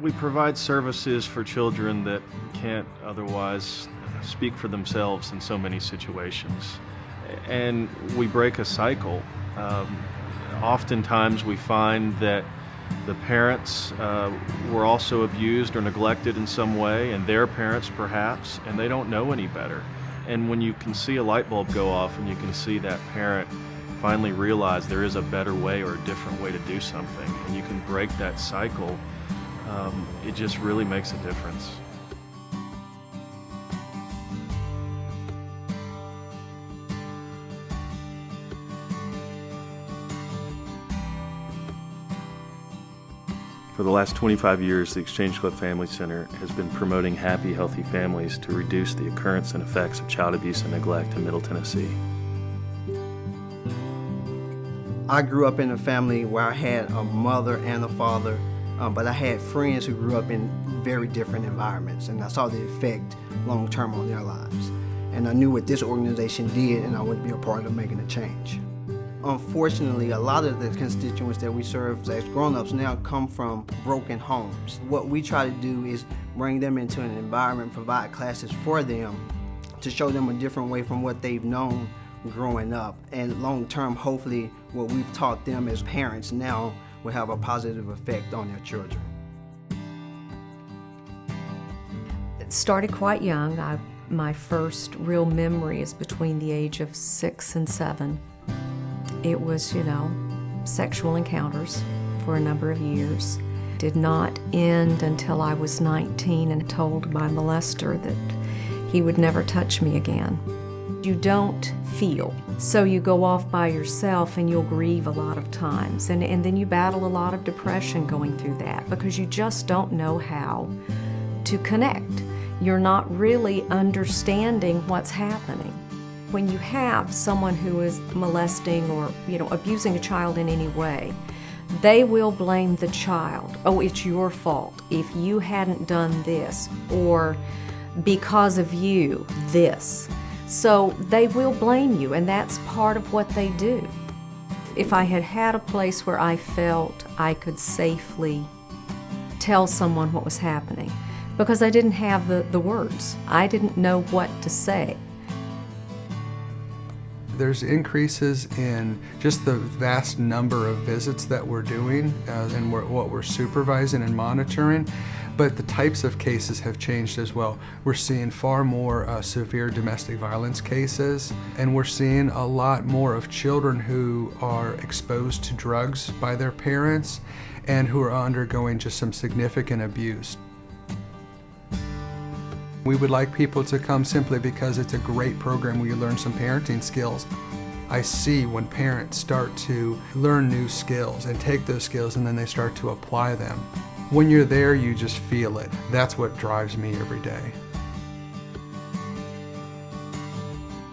We provide services for children that can't otherwise speak for themselves in so many situations. And we break a cycle. Oftentimes we find that the parents were also abused or neglected in some way, and their parents perhaps, and they don't know any better. And when you can see a light bulb go off and you can see that parent finally realize there is a better way or a different way to do something, and you can break that cycle, it just really makes a difference. For the last 25 years, the Exchange Club Family Center has been promoting happy, healthy families to reduce the occurrence and effects of child abuse and neglect in Middle Tennessee. I grew up in a family where I had a mother and a father, but I had friends who grew up in very different environments, and I saw the effect long-term on their lives. And I knew what this organization did, and I would be a part of making a change. Unfortunately, a lot of the constituents that we serve as grown-ups now come from broken homes. What we try to do is bring them into an environment, provide classes for them to show them a different way from what they've known growing up. And long-term, hopefully, what we've taught them as parents now will have a positive effect on their children. It started quite young. My first real memory is between the age of 6 and 7. It was, sexual encounters for a number of years. Did not end until I was 19 and told my molester that he would never touch me again. You don't feel, so you go off by yourself and you'll grieve a lot of times, and then you battle a lot of depression going through that because you just don't know how to connect. You're not really understanding what's happening. When you have someone who is molesting or abusing a child in any way, they will blame the child. Oh, it's your fault. If you hadn't done this, or because of you, this. So they will blame you, and that's part of what they do. If I had had a place where I felt I could safely tell someone what was happening, because I didn't have the words. I didn't know what to say. There's increases in just the vast number of visits that we're doing and what we're supervising and monitoring, but the types of cases have changed as well. We're seeing far more severe domestic violence cases, and we're seeing a lot more of children who are exposed to drugs by their parents and who are undergoing just some significant abuse. We would like people to come simply because it's a great program where you learn some parenting skills. I see when parents start to learn new skills and take those skills and then they start to apply them. When you're there, you just feel it. That's what drives me every day.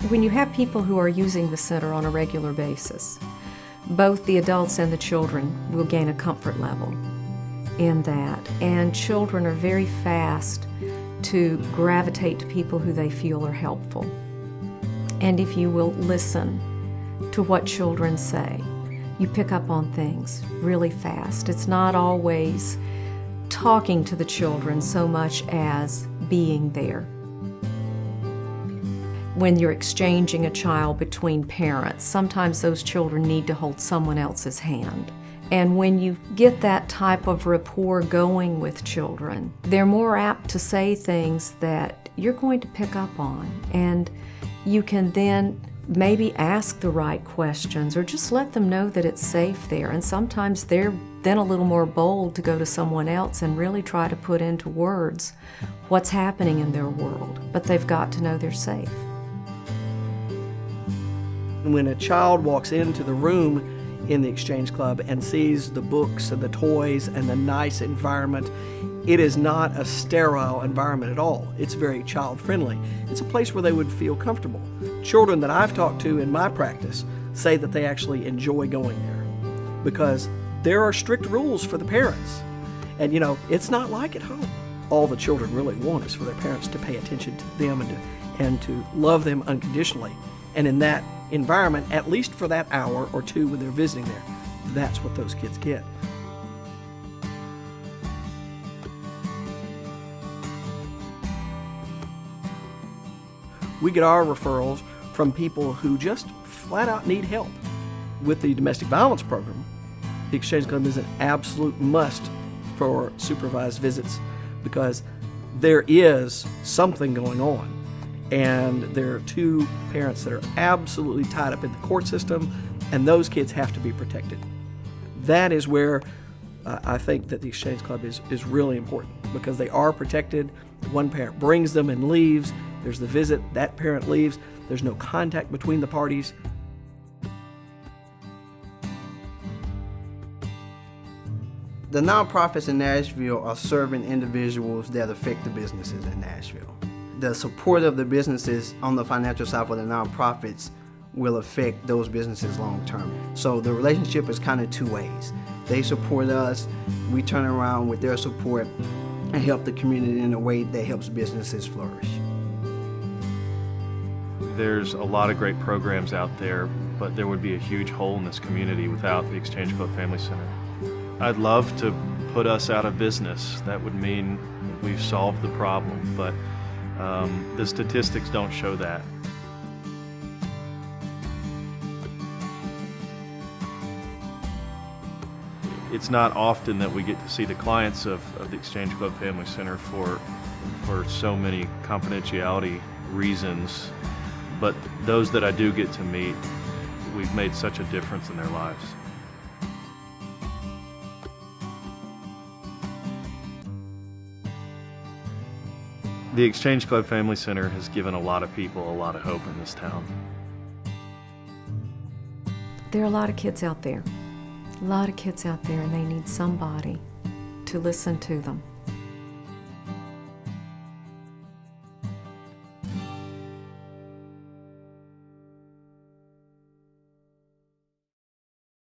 When you have people who are using the center on a regular basis, both the adults and the children will gain a comfort level in that. And children are very fast to gravitate to people who they feel are helpful. And if you will listen to what children say, you pick up on things really fast. It's not always talking to the children so much as being there. When you're exchanging a child between parents, sometimes those children need to hold someone else's hand. And when you get that type of rapport going with children, they're more apt to say things that you're going to pick up on. And you can then maybe ask the right questions or just let them know that it's safe there. And sometimes they're then a little more bold to go to someone else and really try to put into words what's happening in their world. But they've got to know they're safe. When a child walks into the room in the Exchange Club and sees the books and the toys and the nice environment, it is not a sterile environment at all. It's very child-friendly. It's a place where they would feel comfortable. Children that I've talked to in my practice say that they actually enjoy going there because there are strict rules for the parents. And it's not like at home. All the children really want is for their parents to pay attention to them and to love them unconditionally. And in that environment, at least for that hour or two when they're visiting there, that's what those kids get. We get our referrals from people who just flat out need help. With the domestic violence program, the Exchange Club is an absolute must for supervised visits because there is something going on, and there are two parents that are absolutely tied up in the court system, and those kids have to be protected. That is where I think that the Exchange Club is really important, because they are protected. One parent brings them and leaves. There's the visit, that parent leaves. There's no contact between the parties. The nonprofits in Nashville are serving individuals that affect the businesses in Nashville. The support of the businesses on the financial side for the nonprofits will affect those businesses long term. So the relationship is kind of two ways. They support us, we turn around with their support and help the community in a way that helps businesses flourish. There's a lot of great programs out there, but there would be a huge hole in this community without the Exchange Club Family Center. I'd love to put us out of business. That would mean we've solved the problem, but the statistics don't show that. It's not often that we get to see the clients of the Exchange Club Family Center for so many confidentiality reasons, but those that I do get to meet, we've made such a difference in their lives. The Exchange Club Family Center has given a lot of people a lot of hope in this town. There are a lot of kids out there. A lot of kids out there, and they need somebody to listen to them.